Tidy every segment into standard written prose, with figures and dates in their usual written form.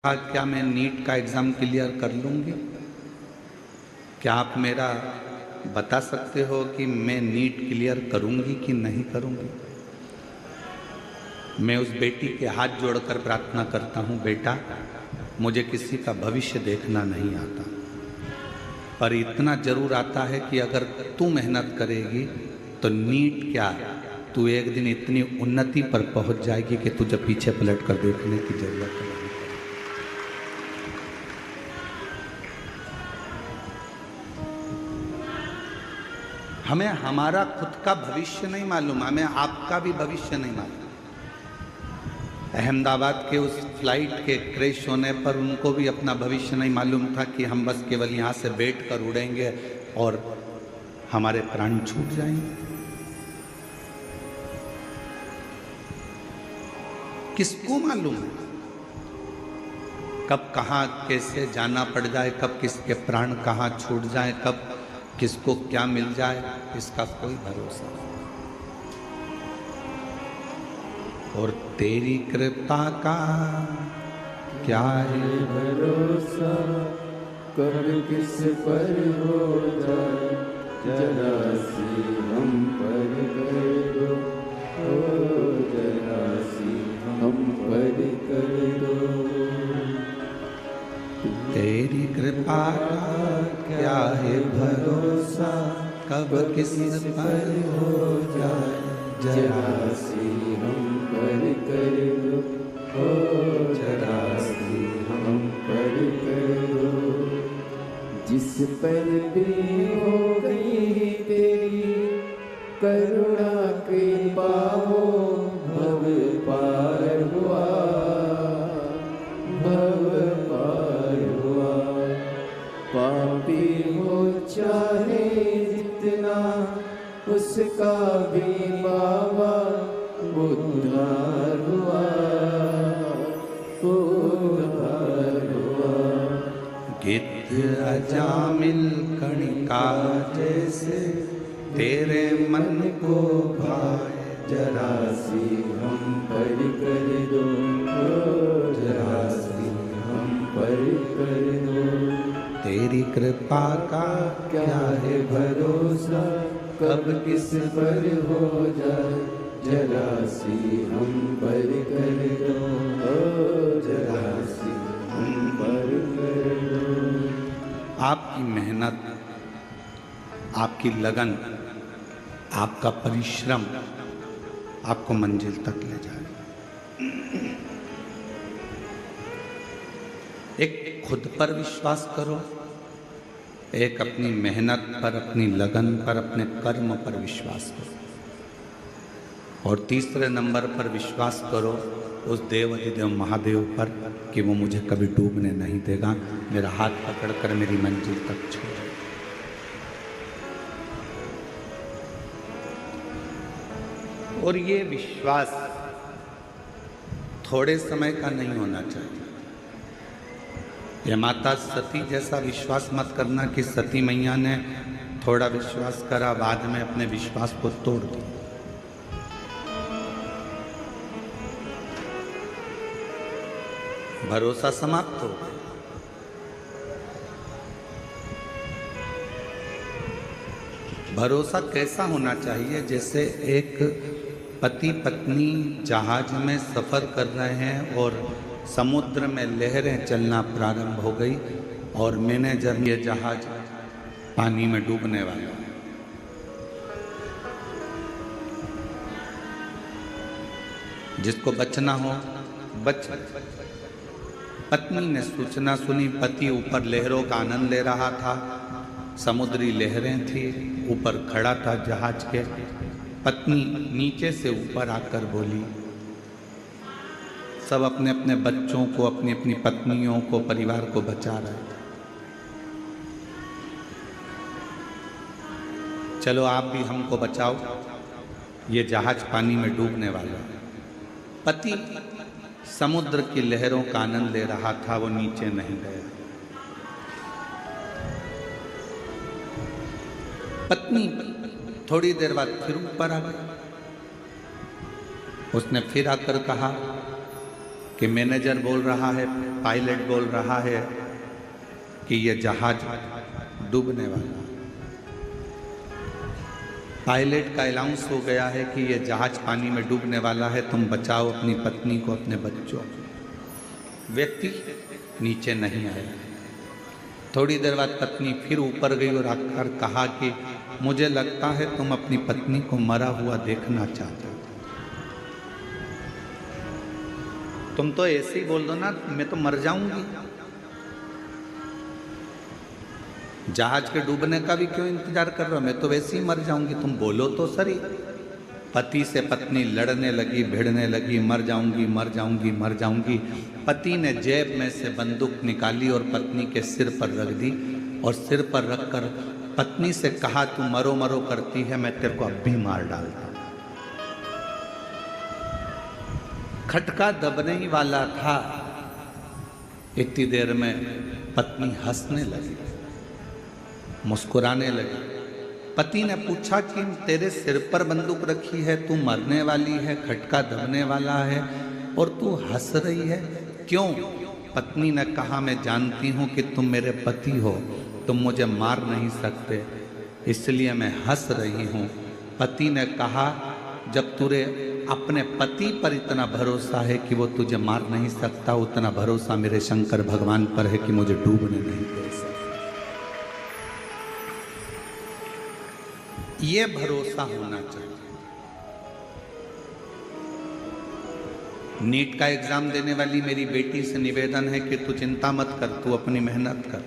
क्या मैं नीट का एग्ज़ाम क्लियर कर लूँगी? क्या आप मेरा बता सकते हो कि मैं नीट क्लियर करूँगी कि नहीं करूँगी? मैं उस बेटी के हाथ जोड़कर प्रार्थना करता हूँ, बेटा मुझे किसी का भविष्य देखना नहीं आता, पर इतना जरूर आता है कि अगर तू मेहनत करेगी तो नीट क्या, तू एक दिन इतनी उन्नति पर पहुँच जाएगी कि तुझे पीछे पलट कर देखने की जरूरत नहीं। हमें हमारा खुद का भविष्य नहीं मालूम, हमें आपका भी भविष्य नहीं मालूम। अहमदाबाद के उस फ्लाइट के क्रैश होने पर उनको भी अपना भविष्य नहीं मालूम था कि हम बस केवल यहाँ से बैठ कर उड़ेंगे और हमारे प्राण छूट जाएंगे। किसको मालूम है कब कहाँ कैसे जाना पड़ जाए, कब किसके प्राण कहाँ छूट जाए, कब किसको क्या मिल जाए, इसका कोई भरोसा नहीं। और तेरी कृपा का क्या है भरोसा, कब किस पर हो जाए, जरा सी हम पर कर दो, ओ जरा सी हम पर कर दो। तेरी कृपा का क्या है भरोसा, कब किस पर हो जाए, जरा सी हम पर कर दो, ओ जरा सी हम पर कर दो। जिस पर भी हो गई तेरी करुणा कृपा हो, भव पार हुआ, भव पार हुआ। पापी हो चाहे जितना, उसका भी बाबा उद्धार हुआ, उद्धार हुआ। गिद्ध अजामिल कणिका जैसे तेरे मन को भाए, जरा सी हम पर कर दो, ओ जरा सी हम पर कर दो। तेरी कृपा का क्या है भरोसा, कब किस पर हो जाए, जरा सी हम पर कर दो, ओ जरा सी हम पर कर दो। आपकी मेहनत, आपकी लगन, आपका परिश्रम आपको मंजिल तक ले जाए। एक खुद पर विश्वास करो, एक अपनी मेहनत पर, अपनी लगन पर, अपने कर्म पर विश्वास करो, और तीसरे नंबर पर विश्वास करो उस देवाधिदेव महादेव पर कि वो मुझे कभी डूबने नहीं देगा, मेरा हाथ पकड़कर मेरी मंजिल तक छोड़े। और ये विश्वास थोड़े समय का नहीं होना चाहिए। ये माता सती जैसा विश्वास मत करना कि सती मैया ने थोड़ा विश्वास करा, बाद में अपने विश्वास को तोड़ दिया। भरोसा समाप्त हो गया। भरोसा कैसा होना चाहिए? जैसे एक पति पत्नी जहाज में सफर कर रहे हैं और समुद्र में लहरें चलना प्रारंभ हो गई और मैनेजर, ये जहाज पानी में डूबने वाला है। जिसको बचना हो बच। पत्नी ने सूचना सुनी, पति ऊपर लहरों का आनंद ले रहा था, समुद्री लहरें थी, ऊपर खड़ा था जहाज के। पत्नी नीचे से ऊपर आकर बोली, सब अपने अपने बच्चों को, अपनी अपनी पत्नियों को, परिवार को बचा रहे थे। चलो आप भी हमको बचाओ, ये जहाज पानी में डूबने वाला है। पति समुद्र की लहरों का आनंद ले रहा था, वो नीचे नहीं गया। पत्नी थोड़ी देर बाद फिर ऊपर आ गई। उसने फिर आकर कहा कि मैनेजर बोल रहा है, पायलट बोल रहा है कि यह जहाज डूबने वाला है। पायलट का अनाउंस हो गया है कि यह जहाज पानी में डूबने वाला है, तुम बचाओ अपनी पत्नी को, अपने बच्चों। व्यक्ति नीचे नहीं आया। थोड़ी देर बाद पत्नी फिर ऊपर गई और आकर कहा कि मुझे लगता है तुम अपनी पत्नी को मरा हुआ देखना चाहते हो। तुम तो ऐसे ही बोल दो ना, मैं तो मर जाऊंगी। जहाज के डूबने का भी क्यों इंतजार कर रहे हो, मैं तो वैसे ही मर जाऊंगी, तुम बोलो तो सही। पति से पत्नी लड़ने लगी, भिड़ने लगी, मर जाऊंगी मर जाऊंगी मर जाऊंगी। पति ने जेब में से बंदूक निकाली और पत्नी के सिर पर रख दी और सिर पर रखकर पत्नी से कहा, तू मरो मरो करती है, मैं तेरे को अब भी मार डालता। खटका दबने ही वाला था, इतनी देर में पत्नी हंसने लगी, मुस्कुराने लगी। पति ने पूछा कि तेरे सिर पर बंदूक रखी है, तू मरने वाली है, खटका दबने वाला है और तू हंस रही है, क्यों? पत्नी ने कहा, मैं जानती हूं कि तुम मेरे पति हो, तुम मुझे मार नहीं सकते, इसलिए मैं हंस रही हूं। पति ने कहा, जब तुझे अपने पति पर इतना भरोसा है कि वो तुझे मार नहीं सकता, उतना भरोसा मेरे शंकर भगवान पर है कि मुझे डूबने नहीं दे सकता। ये भरोसा होना चाहिए। नीट का एग्जाम देने वाली मेरी बेटी से निवेदन है कि तू चिंता मत कर, तू अपनी मेहनत कर।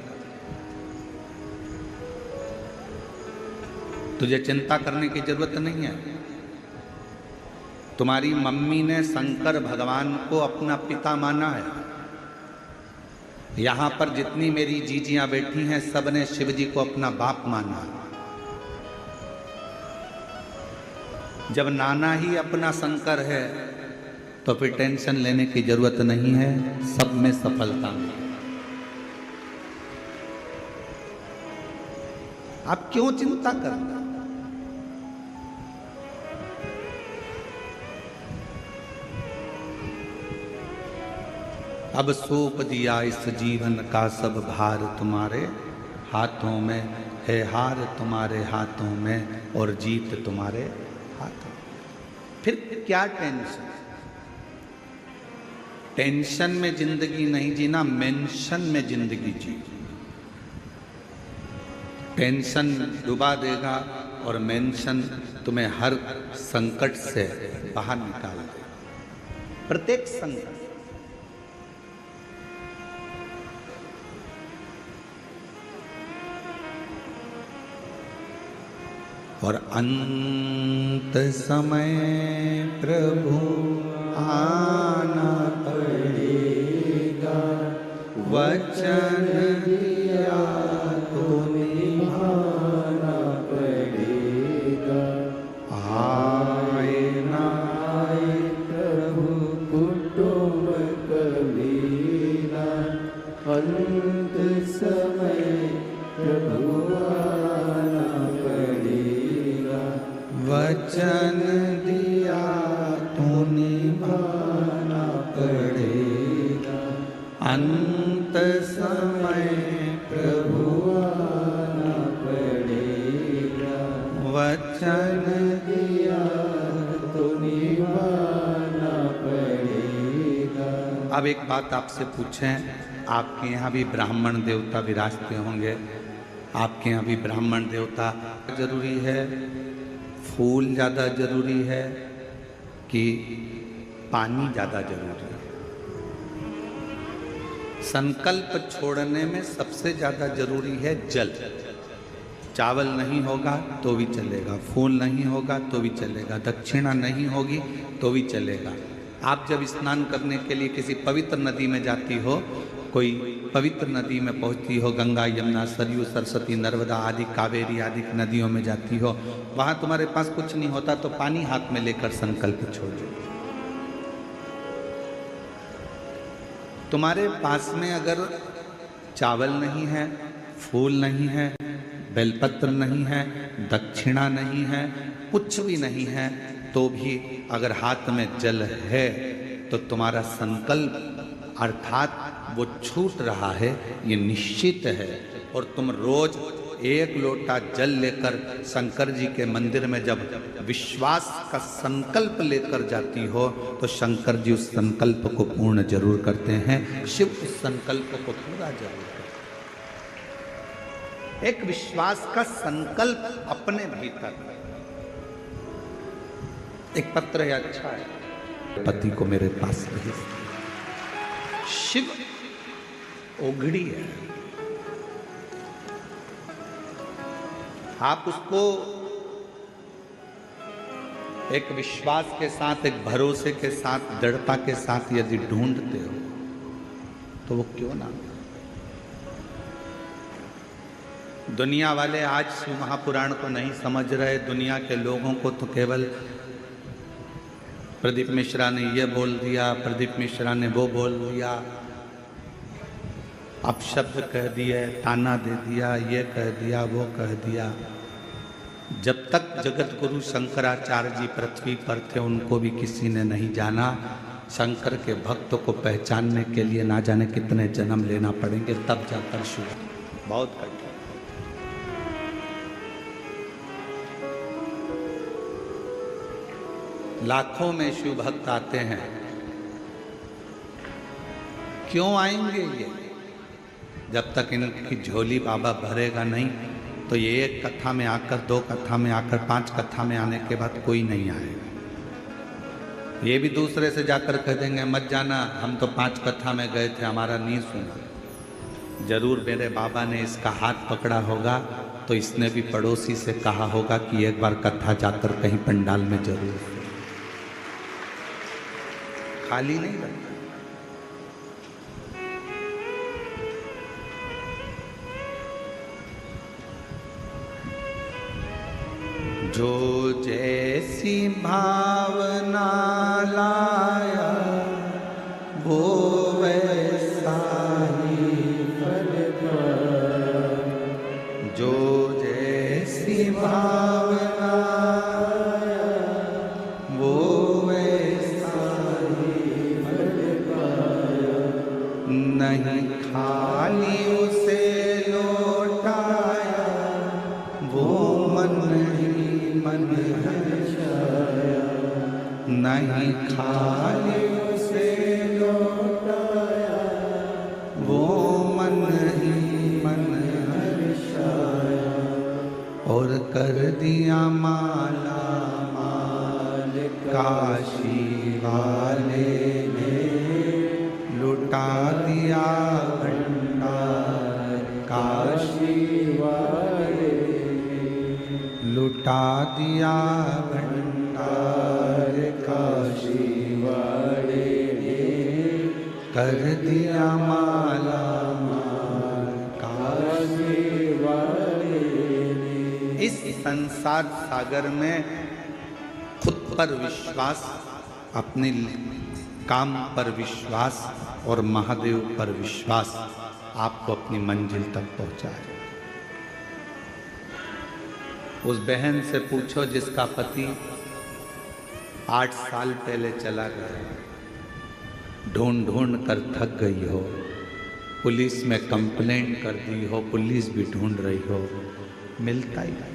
तुझे चिंता करने की जरूरत नहीं है। तुम्हारी मम्मी ने शंकर भगवान को अपना पिता माना है। यहां पर जितनी मेरी जीजियां बैठी हैं, सबने शिव जी को अपना बाप माना है। जब नाना ही अपना शंकर है तो फिर टेंशन लेने की जरूरत नहीं है, सब में सफलता है। आप क्यों चिंता करना? अब सौंप दिया इस जीवन का सब भार तुम्हारे हाथों में है, हार तुम्हारे हाथों में और जीत तुम्हारे हाथों। फिर क्या टेंशन? टेंशन में जिंदगी नहीं जीना, मेंशन में जिंदगी जी। टेंशन डुबा देगा और मेंशन तुम्हें हर संकट से बाहर निकाल देगा। प्रत्येक संकट। और अंत समय प्रभु आना पड़ेगा, वचन दिया तो निभाना पड़ेगा। आए ना आए प्रभु कुटुंब कबीरा, अंत समय प्रभु आना पड़ेगा, वचन दिया तो निभाना पड़ेगा। अंत समय प्रभु आना पड़ेगा, वचन दिया तो निभाना पड़ेगा। अब एक बात आपसे पूछें, आपके यहाँ भी ब्राह्मण देवता विराजते होंगे, आपके यहाँ भी ब्राह्मण देवता जरूरी है, फूल ज़्यादा जरूरी है कि पानी ज़्यादा जरूरी है? संकल्प छोड़ने में सबसे ज़्यादा जरूरी है जल। चावल नहीं होगा तो भी चलेगा, फूल नहीं होगा तो भी चलेगा, दक्षिणा नहीं होगी तो भी चलेगा। आप जब स्नान करने के लिए किसी पवित्र नदी में जाती हो, कोई पवित्र नदी में पहुंचती हो, गंगा, यमुना, सरयू, सरस्वती, नर्मदा आदि, कावेरी आदि नदियों में जाती हो, वहां तुम्हारे पास कुछ नहीं होता तो पानी हाथ में लेकर संकल्प छोड़ दो। तुम्हारे पास में अगर चावल नहीं है, फूल नहीं है, बेलपत्र नहीं है, दक्षिणा नहीं है, कुछ भी नहीं है, तो भी अगर हाथ में जल है तो तुम्हारा संकल्प अर्थात वो छूट रहा है, ये निश्चित है। और तुम रोज 1 लोटा जल लेकर शंकर जी के मंदिर में जब विश्वास का संकल्प लेकर जाती हो तो शंकर जी उस संकल्प को पूर्ण जरूर करते हैं, शिव उस संकल्प को पूरा जरूर करते हैं। एक विश्वास का संकल्प अपने भीतर। एक पत्र है, अच्छा है, पति को मेरे पास भेज। शिव ओघड़ी है, आप उसको एक विश्वास के साथ, एक भरोसे के साथ, दृढ़ता के साथ यदि ढूंढते हो तो वो क्यों ना। दुनिया वाले आज शिव महापुराण को नहीं समझ रहे। दुनिया के लोगों को तो केवल प्रदीप मिश्रा ने ये बोल दिया, प्रदीप मिश्रा ने वो बोल दिया, अपशब्द कह दिए, ताना दे दिया, ये कह दिया, वो कह दिया। जब तक जगत गुरु शंकराचार्य जी पृथ्वी पर थे उनको भी किसी ने नहीं जाना। शंकर के भक्त को पहचानने के लिए ना जाने कितने जन्म लेना पड़ेंगे, तब जाकर शिव। बहुत कठिन। लाखों में शिव भक्त आते हैं, क्यों आएंगे ये? जब तक इनकी झोली बाबा भरेगा नहीं तो ये 1 कथा में आकर, 2 कथा में आकर, 5 कथा में आने के बाद कोई नहीं आएगा। ये भी दूसरे से जाकर कह देंगे मत जाना, हम तो 5 कथा में गए थे, हमारा नहीं सुना। जरूर मेरे बाबा ने इसका हाथ पकड़ा होगा तो इसने भी पड़ोसी से कहा होगा कि एक बार कथा जाकर कहीं पंडाल में जरूर। खाली नहीं रहता। जो जैसी भावना लाया वो वैसा ही फल पाया। जो जैसी भावना लाया वो वैसा ही फल पाया। नहीं खाली उसे लौटाया वो मन मन हर्षाया। नहीं खाली उसे लौटाया वो मन ही मन हर्षाया। और कर दिया माला माल काशी वाले ने, लुटा दिया भंडार काशी वाले, लुटा दिया भंडार काशी वाले ने, कर दिया माला माल काशी वाले ने। इस संसार सागर में खुद पर विश्वास, अपने काम पर विश्वास और महादेव पर विश्वास आपको अपनी मंजिल तक पहुंचाए। उस बहन से पूछो जिसका पति 8 साल पहले चला गया, ढूंढ ढूंढ कर थक गई हो, पुलिस में कंप्लेंट कर दी हो, पुलिस भी ढूंढ रही हो, मिलता ही नहीं।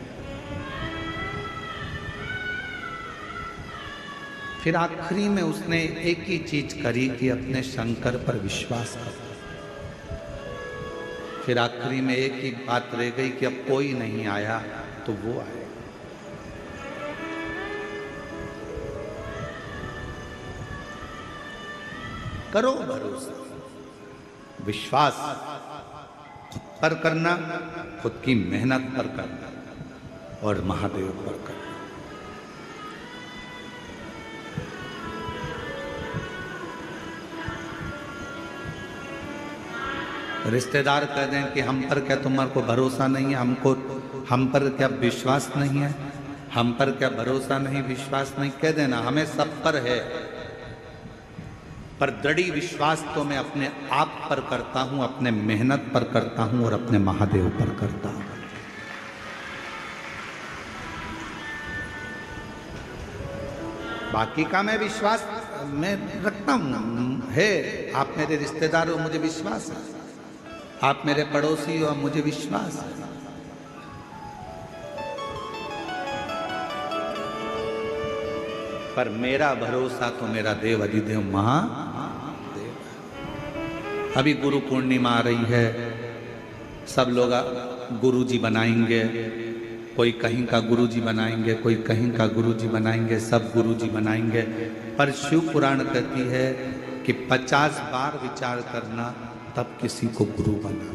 फिर आखिरी में उसने एक ही चीज करी कि अपने शंकर पर विश्वास कर। फिर आखिरी में एक ही बात रह गई कि अब कोई नहीं आया तो वो आए। करो भरोसा, विश्वास खुद पर करना, खुद की मेहनत पर करना और महादेव पर करना। रिश्तेदार कह दें कि हम पर क्या तुम्हारे को भरोसा नहीं है, हमको हम पर क्या विश्वास नहीं है, हम पर क्या भरोसा नहीं, विश्वास नहीं, कह देना हमें सब पर है, पर दृढ़ विश्वास तो मैं अपने आप पर करता हूं, अपने मेहनत पर करता हूं और अपने महादेव पर करता हूं। बाकी का मैं विश्वास मैं रखता हूँ है, आप मेरे रिश्तेदार हो मुझे विश्वास है, आप मेरे पड़ोसी हो मुझे विश्वास है। पर मेरा भरोसा तो मेरा देव अधिदेव महादेव। अभी गुरु पूर्णिमा आ रही है, सब लोग गुरु जी बनाएंगे, कोई कहीं का गुरु जी बनाएंगे, कोई कहीं का गुरु जी बनाएंगे, सब गुरु जी बनाएंगे। पर शिव पुराण कहती है कि 50 बार विचार करना तब किसी को गुरु बना।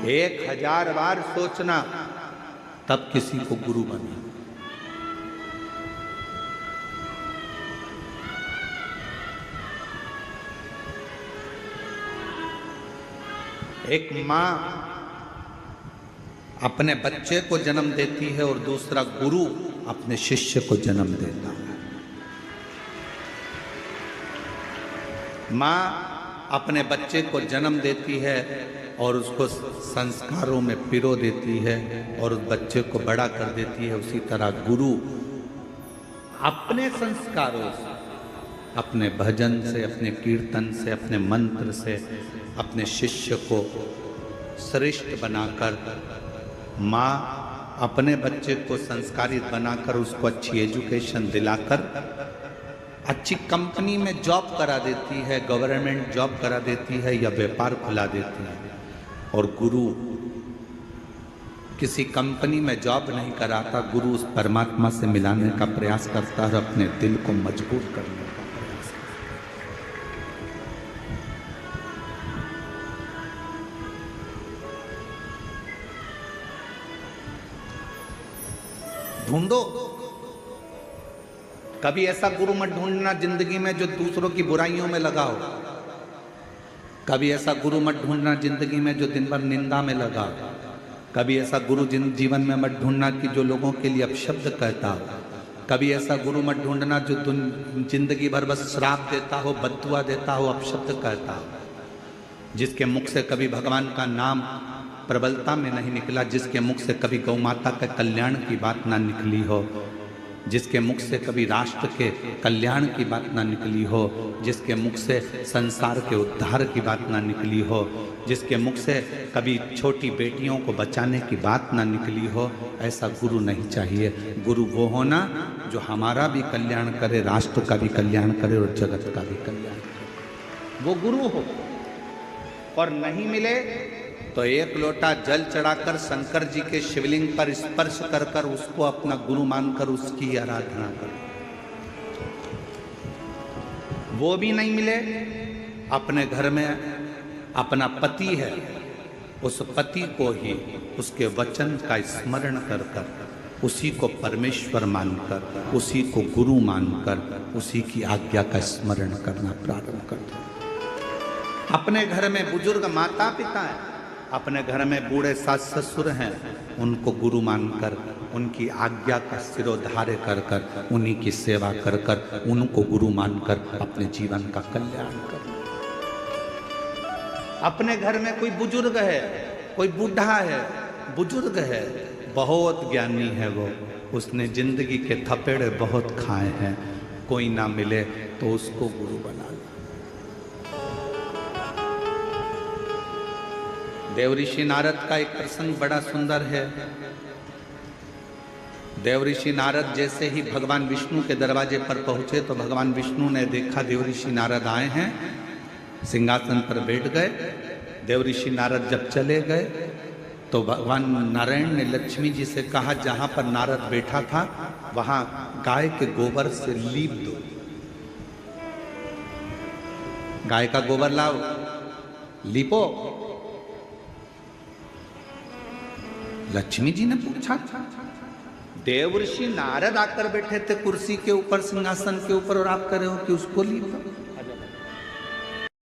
1000 बार सोचना तब किसी को गुरु बना। एक मां अपने बच्चे को जन्म देती है और दूसरा गुरु अपने शिष्य को जन्म देता है। मां अपने बच्चे को जन्म देती है और उसको संस्कारों में पिरो देती है और उस बच्चे को बड़ा कर देती है। उसी तरह गुरु अपने संस्कारों से, अपने भजन से, अपने कीर्तन से, अपने मंत्र से अपने शिष्य को श्रेष्ठ बनाकर, माँ अपने बच्चे को संस्कारित बनाकर उसको अच्छी एजुकेशन दिलाकर अच्छी कंपनी में जॉब करा देती है, गवर्नमेंट जॉब करा देती है या व्यापार खुला देती है। और गुरु किसी कंपनी में जॉब नहीं कराता, गुरु उस परमात्मा से मिलाने का प्रयास करता है, अपने दिल को मजबूत करने का प्रयास करता है। ढूंढो, कभी ऐसा गुरु मत ढूंढना जिंदगी में जो दूसरों की बुराइयों में लगा हो। कभी ऐसा गुरु मत ढूंढना जिंदगी में जो दिन भर निंदा में लगा। कभी ऐसा गुरु जीवन में मत ढूंढना कि जो लोगों के लिए अपशब्द कहता हो। कभी ऐसा गुरु मत ढूंढना जो जिंदगी भर बस श्राप देता हो, बद्दुआ देता हो, अपशब्द कहता हो, जिसके मुख से कभी भगवान का नाम प्रबलता में नहीं निकला, जिसके मुख से कभी गौ माता के कल्याण की बात ना निकली हो, जिसके मुख से कभी राष्ट्र के कल्याण की बात ना निकली हो, जिसके मुख से संसार के उद्धार की बात ना निकली हो, जिसके मुख से कभी छोटी बेटियों को बचाने की बात ना निकली हो, ऐसा गुरु नहीं चाहिए। गुरु वो होना जो हमारा भी कल्याण करे, राष्ट्र का भी कल्याण करे और जगत का भी कल्याण करे, वो गुरु हो। और नहीं मिले तो एक लोटा जल चढ़ाकर शंकर जी के शिवलिंग पर स्पर्श कर कर उसको अपना गुरु मानकर उसकी आराधना करो। वो भी नहीं मिले, अपने घर में अपना पति है, उस पति को ही उसके वचन का स्मरण कर कर, उसी को परमेश्वर मानकर, उसी को गुरु मानकर, उसी की आज्ञा का स्मरण करना प्रारंभ कर दो। अपने घर में बुजुर्ग माता पिता है, अपने घर में बूढ़े सास ससुर हैं, उनको गुरु मानकर, उनकी आज्ञा का सिरोधार्य कर कर, उन्हीं की सेवा कर कर, उनको गुरु मानकर अपने जीवन का कल्याण कर। अपने घर में कोई बुजुर्ग है, कोई बूढ़ा है, बुजुर्ग है, बहुत ज्ञानी है वो, उसने जिंदगी के थपेड़े बहुत खाए हैं, कोई ना मिले तो उसको गुरु बना लो। देवऋषि नारद का एक प्रसंग बड़ा सुंदर है। देवऋषि नारद जैसे ही भगवान विष्णु के दरवाजे पर पहुंचे तो भगवान विष्णु ने देखा देवऋषि नारद आए हैं, सिंहासन पर बैठ गए। देवऋषि नारद जब चले गए तो भगवान नारायण ने लक्ष्मी जी से कहा, जहां पर नारद बैठा था वहां गाय के गोबर से लीप दो, गाय का गोबर लाओ, लीपो। लक्ष्मी जी ने पूछा, देवऋषि नारद आकर बैठे थे कुर्सी के ऊपर, सिंहासन के ऊपर, और आप कह रहे हो कि उसको लीपो।